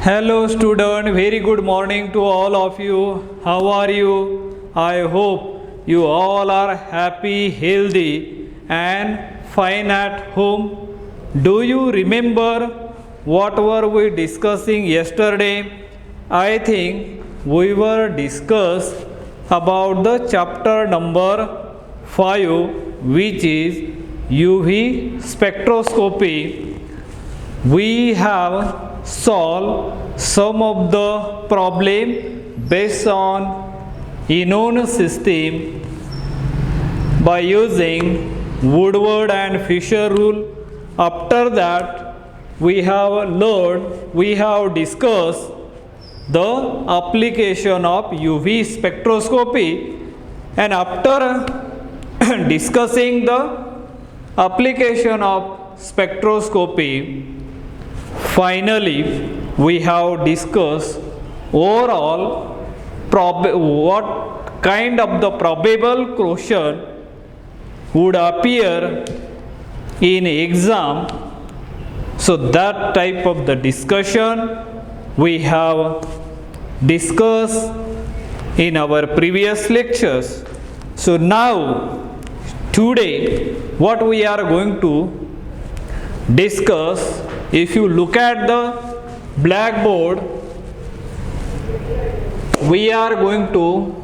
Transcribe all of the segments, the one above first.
Hello student, very good morning to all of you. How are you? I hope you all are happy, healthy and fine at home. Do you remember what were we discussing yesterday? I think we were discussed about the chapter number 5, which is UV spectroscopy. We have solved some of the problem based on Enon system by using Woodward and Fisher rule. After that, we have discussed the application of UV spectroscopy, and after discussing the application of spectroscopy, finally we have discussed overall what kind of the probable question would appear in exam. So that type of the discussion we have discussed in our previous lectures. So now today what we are going to discuss, if you look at the blackboard, we are going to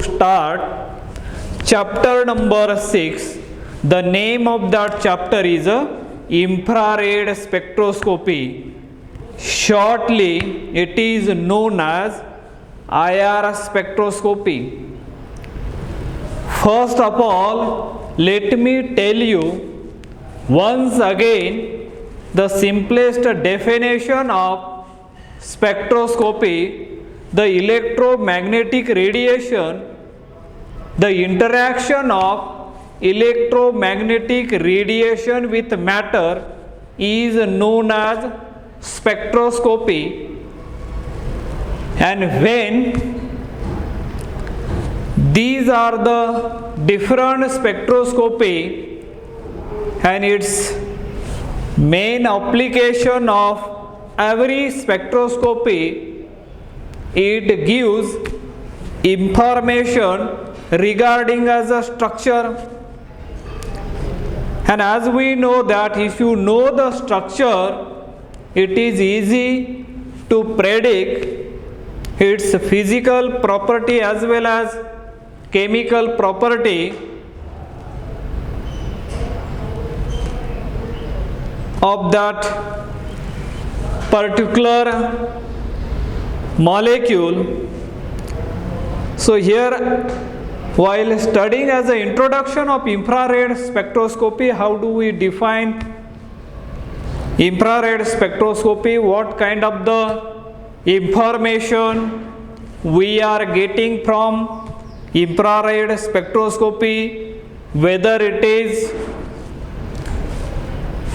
start chapter number 6. The name of that chapter is infrared spectroscopy. Shortly it is known as IR spectroscopy. First of all, let me tell you once again the simplest definition of spectroscopy: the electromagnetic radiation, the interaction of electromagnetic radiation with matter is known as spectroscopy. And when these are the different spectroscopy and its main application of every spectroscopy, it gives information regarding as a structure. And as we know that if you know the structure, it is easy to predict its physical property as well as chemical property of that particular molecule. So here, while studying as an introduction of infrared spectroscopy, how do we define infrared spectroscopy, what kind of the information we are getting from infrared spectroscopy, whether it is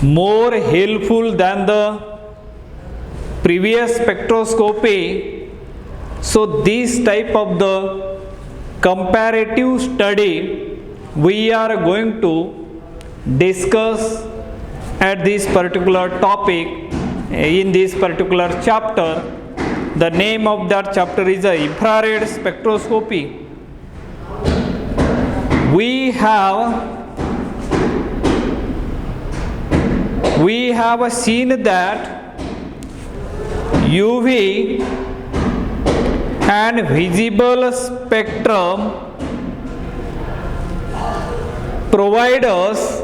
more helpful than the previous spectroscopy. So this type of the comparative study we are going to discuss at this particular topic in this particular chapter. The name of that chapter is infrared spectroscopy. We have seen that UV and visible spectrum provide us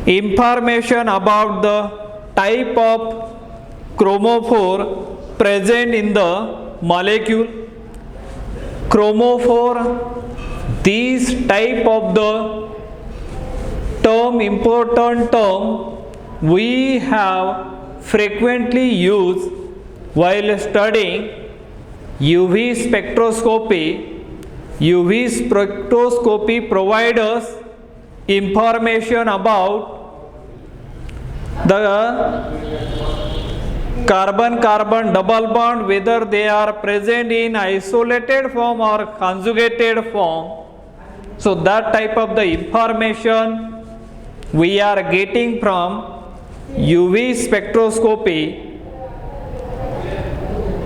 information about the type of chromophore present in the molecule. Chromophore, this type of the important term we have frequently used while studying UV spectroscopy. UV spectroscopy provides us information about the carbon-carbon double bond, whether they are present in isolated form or conjugated form. So that type of the information we are getting from UV spectroscopy,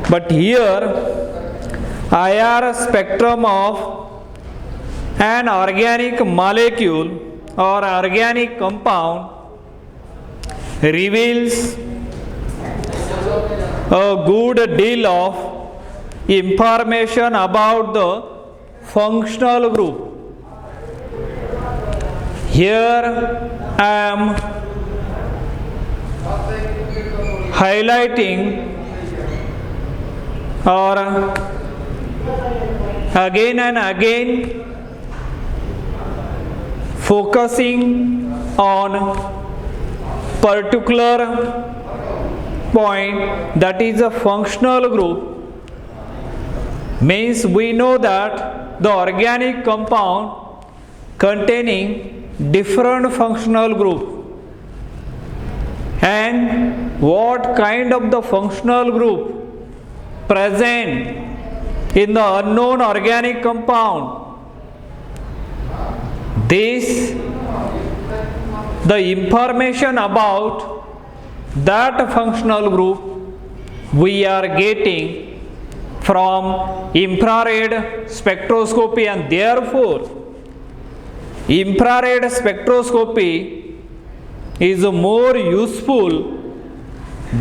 but here IR spectrum of an organic molecule or organic compound reveals a good deal of information about the functional group. Here I am highlighting or again and again focusing on particular point, that is a functional group. Means we know that the organic compound containing different functional group, and what kind of the functional group present in the unknown organic compound. This, the information about that functional group we are getting from infrared spectroscopy, and therefore infrared spectroscopy is more useful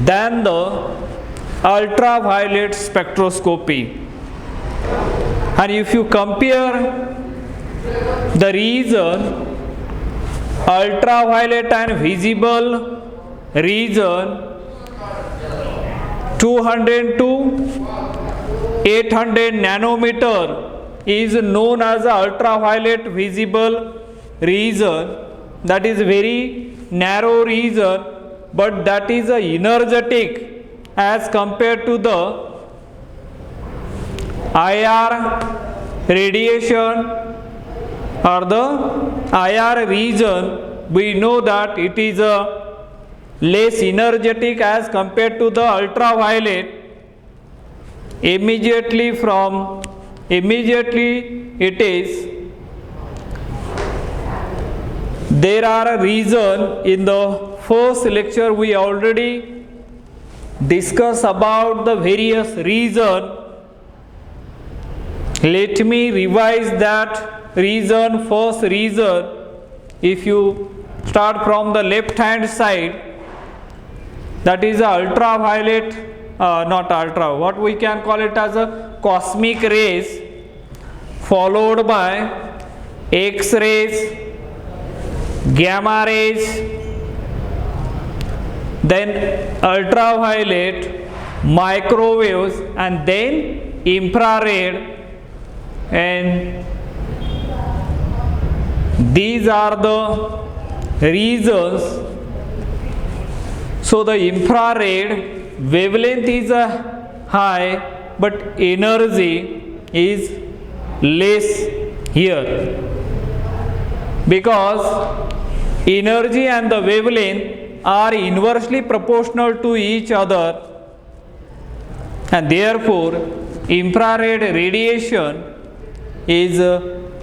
than the ultraviolet spectroscopy. And if you compare the region ultraviolet and visible region, 200 to 800 nanometer is known as ultraviolet visible region. That is very narrow region, but that is energetic as compared to the IR radiation or the IR region. We know that it is less energetic as compared to the ultraviolet. Immediately it is. There are a reason. In the first lecture we already discussed about the various reason. Let me revise that reason. First reason, if you start from the left hand side, that is ultraviolet, not ultra, what we can call it as a cosmic rays, followed by X-rays, gamma rays, then ultraviolet, microwaves, and then infrared, and these are the reasons. So the infrared wavelength is high, but energy is less here, because energy and the wavelength are inversely proportional to each other, and therefore infrared radiation is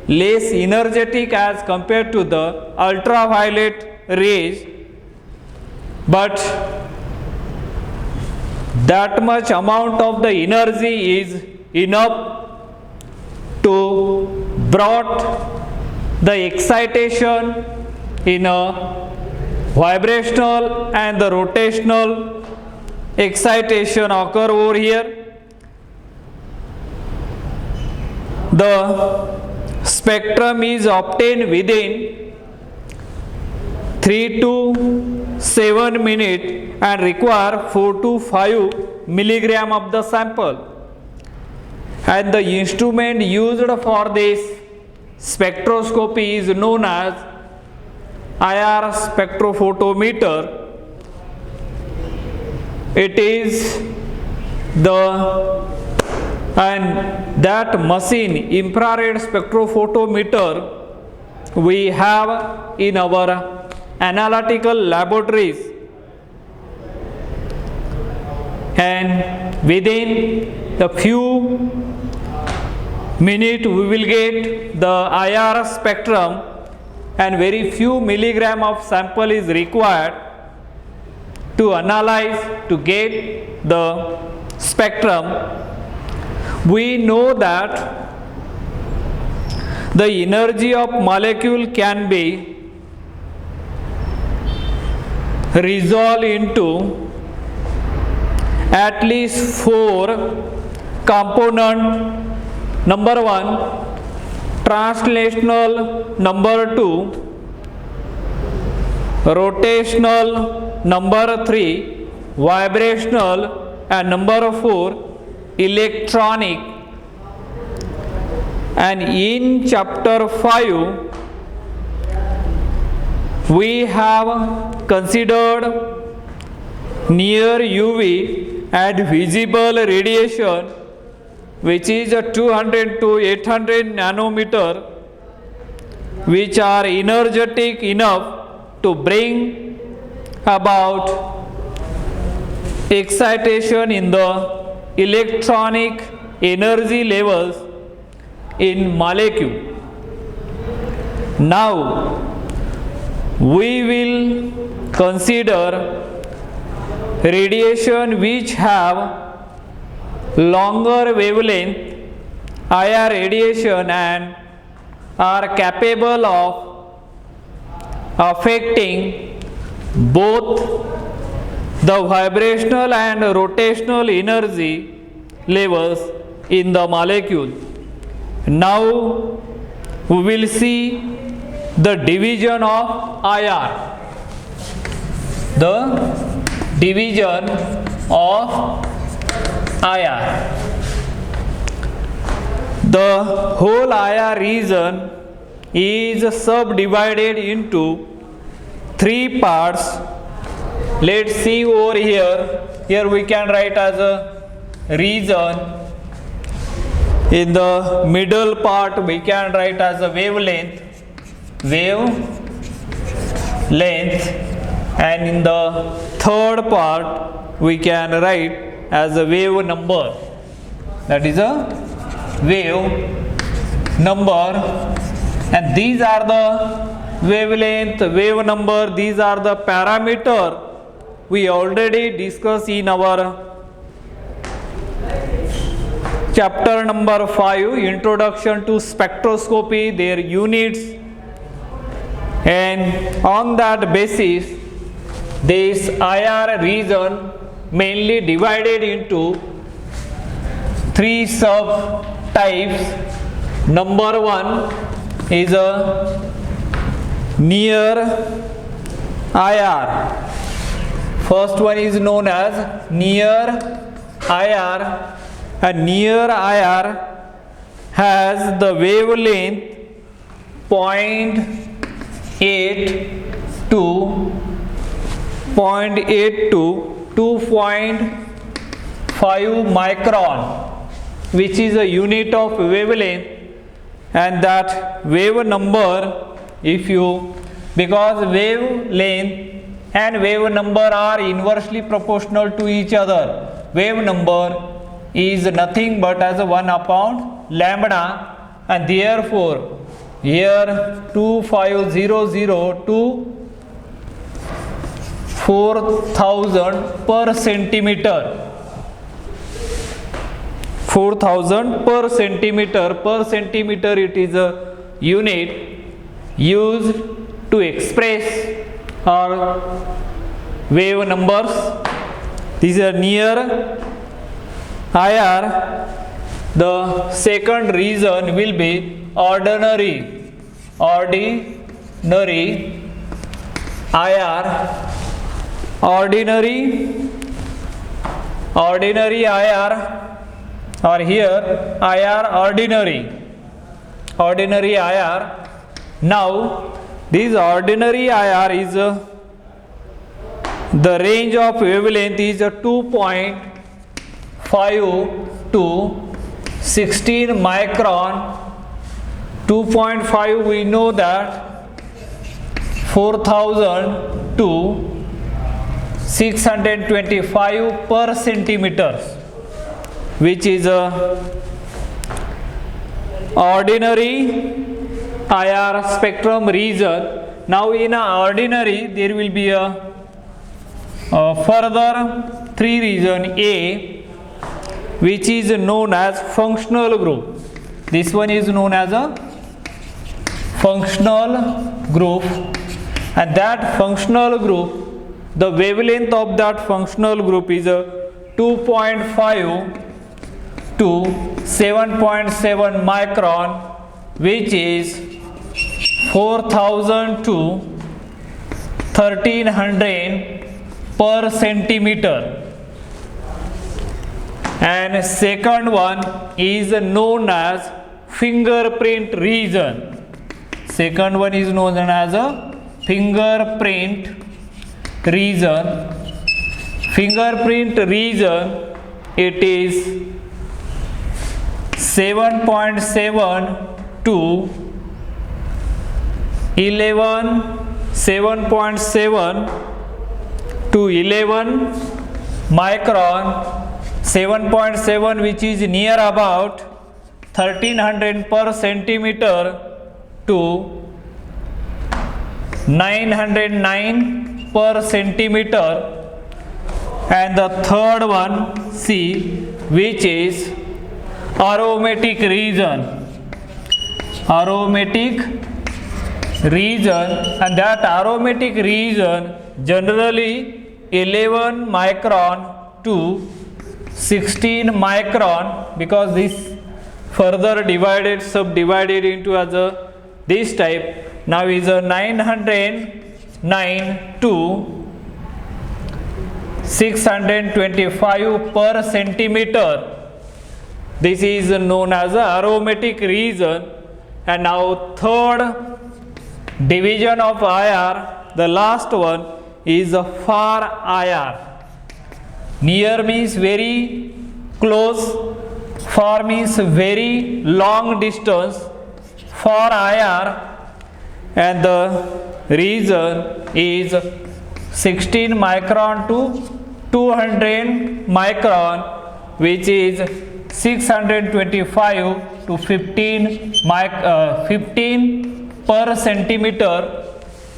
less energetic as compared to the ultraviolet rays, but that much amount of the energy is enough to brought the excitation in a vibrational and the rotational excitation occur over here. The spectrum is obtained within 3 to 7 minutes and require 4 to 5 milligram of the sample, and the instrument used for this spectroscopy is known as IR spectrophotometer. It is and that machine, infrared spectrophotometer, we have in our analytical laboratories, and within the few minutes we will get the IR spectrum, and very few milligram of sample is required, to analyze, to get the spectrum, we know that the energy of molecule can be resolved into at least 4 components. Number 1, translational. Number 2, rotational. Number 3, vibrational. And number 4, electronic. And in chapter 5, we have considered near UV and visible radiation, which is 200 to 800 nanometer, which are energetic enough to bring about excitation in the electronic energy levels in molecule. Now we will consider radiation which have longer wavelength, IR radiation, and are capable of affecting both the vibrational and rotational energy levels in the molecule. Now we will see the division of IR. The division of IR. The whole IR region is subdivided into 3 parts. Let's see over here. Here we can write as a region. In the middle part we can write as a wavelength. And in the third part we can write as a wave number. That is a wave number. And these are the wavelength, wave number. These are the parameter we already discussed in our chapter number 5, Introduction to Spectroscopy, their units. And on that basis, this IR region mainly divided into 3 subtypes. Number 1 is a near IR. First one is known as near IR. And near IR has the wavelength 0.8 to 2.5 micron, which is a unit of wavelength. And that wave number, because wavelength and wave number are inversely proportional to each other, wave number is nothing but as 1 upon lambda, and therefore here 2500 to 4000 per centimeter. 4000 per centimeter. Per centimeter, it is a unit used to express our wave numbers. These are near IR. The second reason will be ordinary IR. Ordinary IR, or here IR ordinary IR. Now this ordinary IR is the range of wavelength is 2.5 to 16 micron. 2.5 we know that 4000 to 625 per centimeters, which is a ordinary IR spectrum region. Now in a ordinary there will be a Further, three region A, which is known as functional group. This one is known as a functional group, and that functional group, the wavelength of that functional group is 2.5 to 7.7 micron, which is 4000 to 1300 per centimeter. And second one is known as fingerprint region. Second one is known as a fingerprint region. Fingerprint region, it is 7.7 to 7.7 to 11 micron. 7.7, which is near about 1300 per centimeter to 909 per centimeter. And the third one, C, which is aromatic region. Aromatic region, and that aromatic region generally 11 micron to 16 micron, because this further subdivided into as a this type. Now is a 909 to 625 per centimeter. This is known as a aromatic region. And now third division of IR, the last one is a far IR. Near means very close, far means very long distance. Far IR, and the region is 16 micron to 200 micron, which is 625 to 15 per centimeter.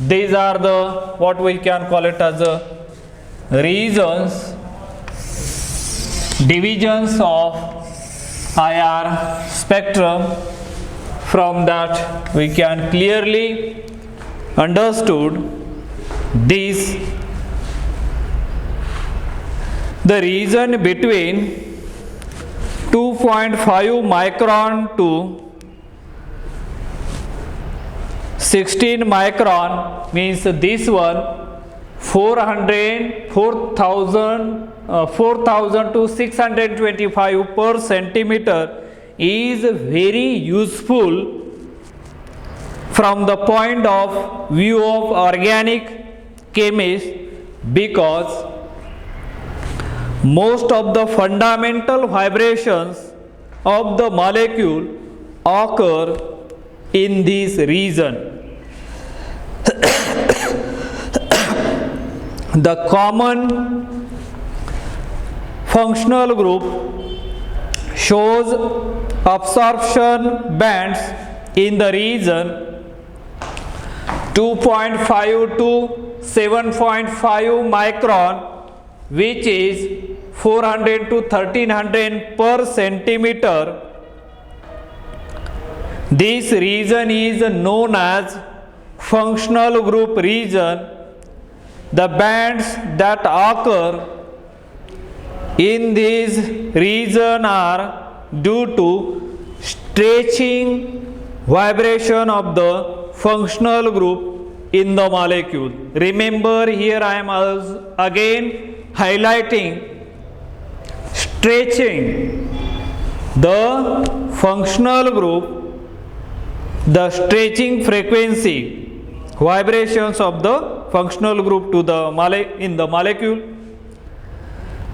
These are the what we can call it as a regions, divisions of IR spectrum. From that we can clearly understood this, the region between 2.5 micron to 16 micron means this one 4,000 to 625 per centimeter is very useful from the point of view of organic chemist, because most of the fundamental vibrations of the molecule occur in this region. The common functional group shows absorption bands in the region 2.5 to 7.5 micron, which is 400 to 1300 per centimeter. This region is known as functional group region. The bands that occur in this region are due to stretching vibration of the functional group in the molecule. Remember, here I am again highlighting stretching the functional group, the stretching frequency, vibrations of the functional group to the in the molecule.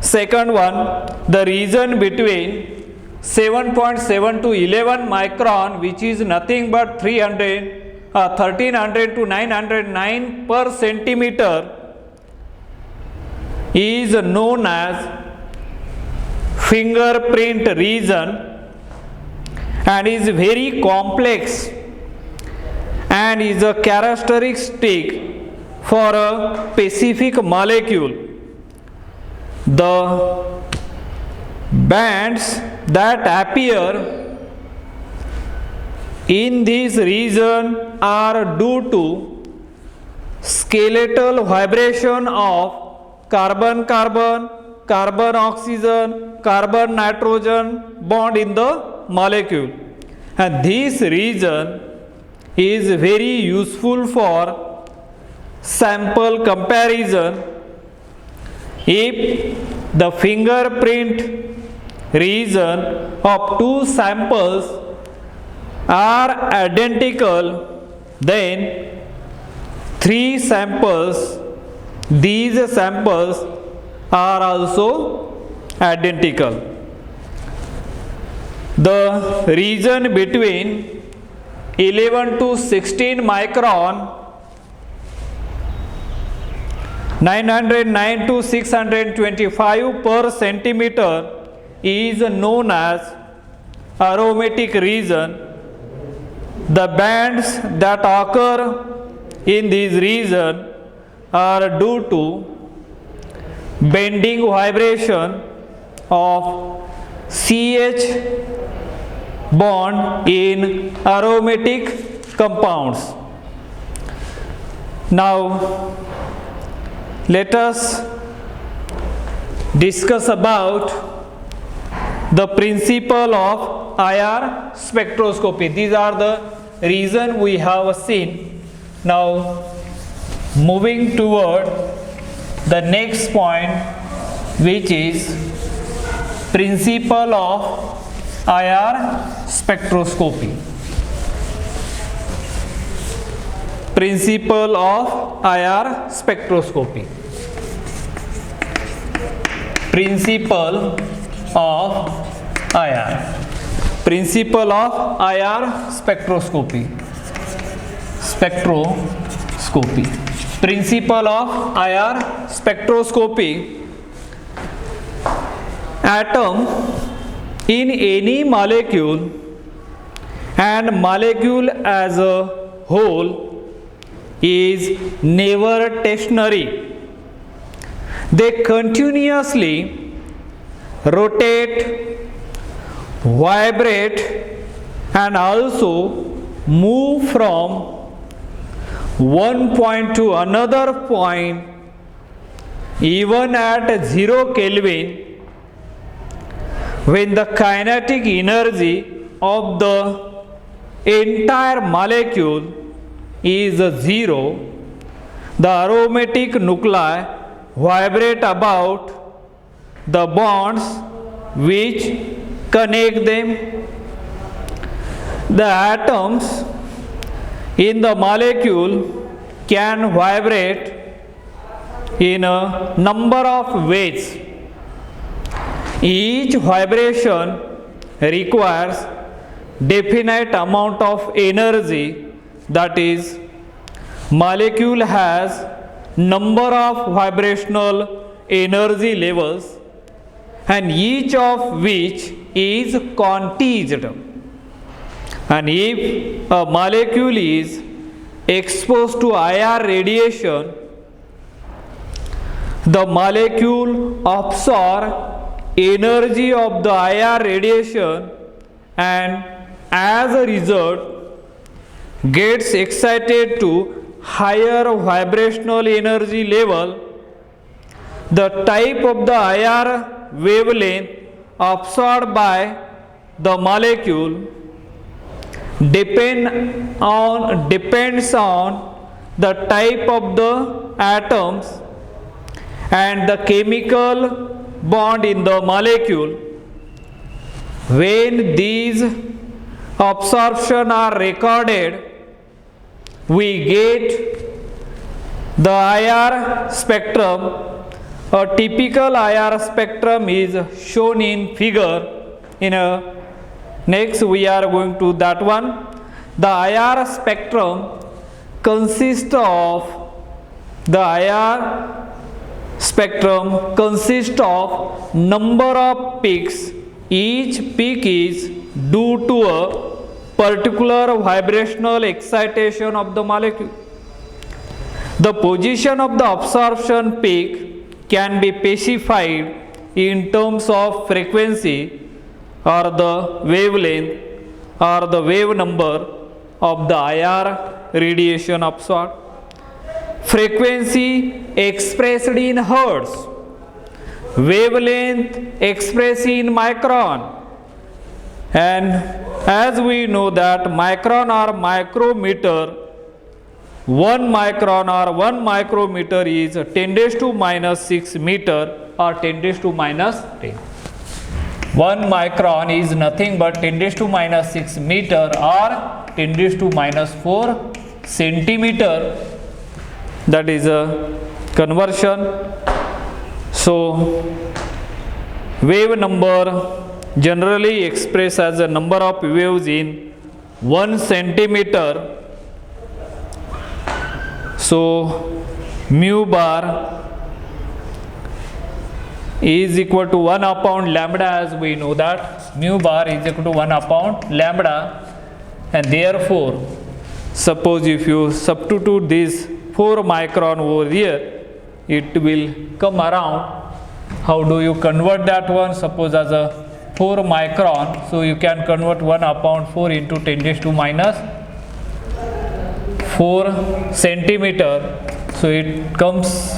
Second one, the region between 7.7 to 11 micron, which is nothing but 1300 to 909 per centimeter, is known as fingerprint region and is very complex and is a characteristic for a specific molecule. The bands that appear in this region are due to skeletal vibration of carbon-carbon, carbon-oxygen, carbon-nitrogen bond in the molecule. And this region is very useful for sample comparison. If the fingerprint region of two samples are identical, then three samples, these samples are also identical. The region between 11 to 16 micron, 909 to 625 per centimeter is known as aromatic region. The bands that occur in this region are due to bending vibration of CH bond in aromatic compounds. Now, let us discuss about the principle of IR spectroscopy. These are the reasons we have seen. Now, moving toward the next point, which is principle of IR spectroscopy. Principle of IR spectroscopy. Principle of IR. Principle of IR spectroscopy. Spectroscopy. Principle of IR spectroscopy. Atom in any molecule and molecule as a whole is never stationary. They continuously rotate, vibrate, and also move from one point to another point even at 0 Kelvin, when the kinetic energy of the entire molecule is 0, the aromatic nuclei vibrate about the bonds which connect them. The atoms in the molecule can vibrate in a number of ways. Each vibration requires definite amount of energy, that is, molecule has number of vibrational energy levels, and each of which is contingent. And if a molecule is exposed to IR radiation, the molecule absorbs energy of the IR radiation and as a result gets excited to higher vibrational energy level. The type of the IR wavelength absorbed by the molecule depends on the type of the atoms and the chemical bond in the molecule. When these absorption are recorded, we get the IR spectrum. A typical IR spectrum is shown in figure. Next we are going to that one. The IR spectrum consists of number of peaks. Each peak is due to a particular vibrational excitation of the molecule. The position of the absorption peak can be specified in terms of frequency or the wavelength or the wave number of the IR radiation absorbed. Frequency expressed in hertz, wavelength expressed in micron, and as we know that micron or micrometer, 1 micron or 1 micrometer is 10 raised to minus 6 meter or 10 raised to minus 10. 1 micron is nothing but 10 raised to minus 6 meter or 10 raised to minus 4 centimeter. That is a conversion. So wave number generally expressed as a number of waves in 1 centimeter. So mu bar is equal to 1 upon lambda, as we know that mu bar is equal to 1 upon lambda, and therefore suppose if you substitute this 4 micron over here, it will come around. How do you convert that one? Suppose as a 4 micron, so you can convert 1 upon 4 into 10 raised to minus 4 centimeter. So it comes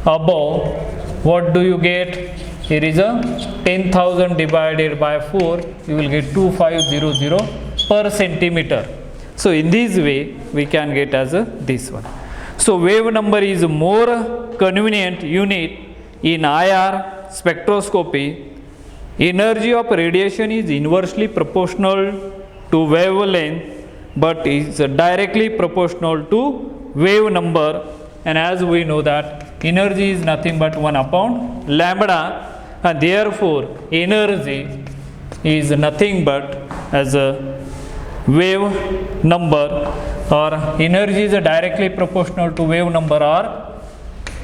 above. What do you get? Here is a 10,000 divided by 4, you will get 2500 per centimeter. So in this way we can get as a this one. So wave number is more convenient unit in IR spectroscopy. Energy of radiation is inversely proportional to wavelength, but is directly proportional to wave number, and as we know that energy is nothing but 1 upon lambda, and therefore energy is nothing but as a wave number, or energy is directly proportional to wave number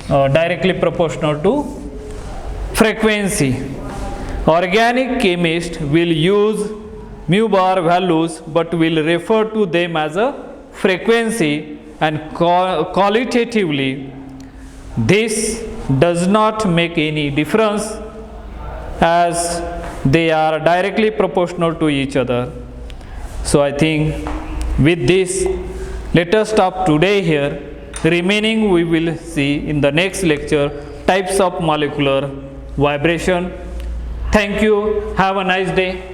or directly proportional to frequency. Organic chemist will use mu bar values but will refer to them as a frequency, and qualitatively this does not make any difference as they are directly proportional to each other. So I think with this, let us stop today here. Remaining we will see in the next lecture, types of molecular vibration. Thank you. Have a nice day.